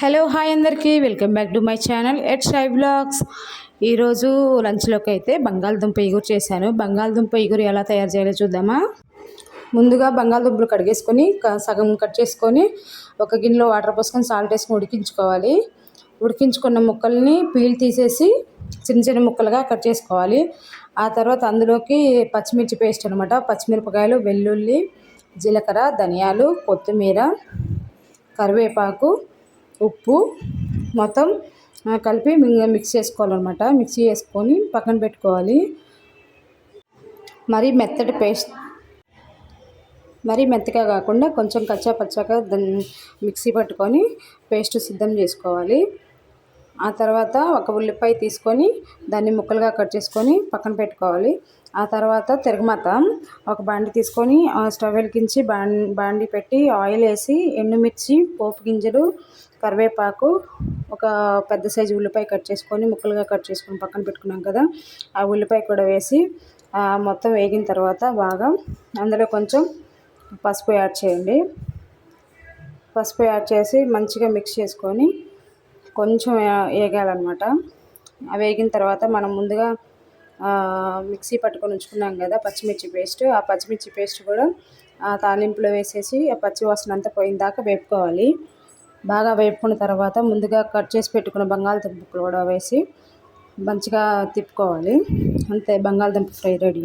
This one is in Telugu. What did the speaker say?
హలో హాయ్ అందరికీ welcome back to my channel at shy blogs. ఈరోజు లంచ్లోకి అయితే బంగాళదుంప ఇగురు చేశాను. బంగాళదుంప ఇగురు ఎలా తయారు చేయాలో చూద్దామా. ముందుగా బంగాళదుంపలు కడిగేసుకొని సగం కట్ చేసుకొని ఒక గిన్నెలో వాటర్ పోసుకొని సాల్ట్ వేసుకొని ఉడికించుకోవాలి. ఉడికించుకున్న ముక్కల్ని పీల్ తీసేసి చిన్న చిన్న ముక్కలుగా కట్ చేసుకోవాలి. ఆ తర్వాత అందులోకి పచ్చిమిర్చి పేస్ట్ అనమాట, పచ్చిమిరపకాయలు, వెల్లుల్లి, జీలకర్ర, ధనియాలు, కొత్తిమీర, కరివేపాకు, ఉప్పు మొత్తం కలిపి మిక్స్ చేసుకోవాలన్నమాట. మిక్సీ చేసుకొని పక్కన పెట్టుకోవాలి. మరీ మెత్తగా కాకుండా కొంచెం కచ్చా పచ్చాగా మిక్సీ పట్టుకొని పేస్ట్ సిద్ధం చేసుకోవాలి. ఆ తర్వాత ఒక ఉల్లిపాయ తీసుకొని దాన్ని ముక్కలుగా కట్ చేసుకొని పక్కన పెట్టుకోవాలి. ఆ తర్వాత తిరగమాత ఒక బాండి తీసుకొని స్టవ్ వెలిగించి బాండి పెట్టి ఆయిల్ వేసి ఎండుమిర్చి, పోపు గింజలు, కరివేపాకు, ఒక పెద్ద సైజు ఉల్లిపాయ ముక్కలుగా కట్ చేసుకొని పక్కన పెట్టుకున్నాం కదా, ఆ ఉల్లిపాయ కూడా వేసి మొత్తం వేగిన తర్వాత బాగా అందులో కొంచెం పసుపు యాడ్ చేయండి. పసుపు యాడ్ చేసి మంచిగా మిక్స్ చేసుకొని కొంచెం వేగాలన్నమాట. వేగిన తర్వాత మనం ముందుగా మిక్సీ పట్టుకొని ఉంచుకున్నాం కదా పచ్చిమిర్చి పేస్ట్, ఆ పచ్చిమిర్చి పేస్ట్ కూడా తాలింపులో వేసేసి ఆ పచ్చి వాసన అంతా పోయిన దాకా వేపుకోవాలి. బాగా వేపుకున్న తర్వాత ముందుగా కట్ చేసి పెట్టుకున్న బంగాళదుంపలు కూడా వేసి మంచిగా తిప్పుకోవాలి. అంతే, బంగాళదుంప ఫ్రై రెడీ.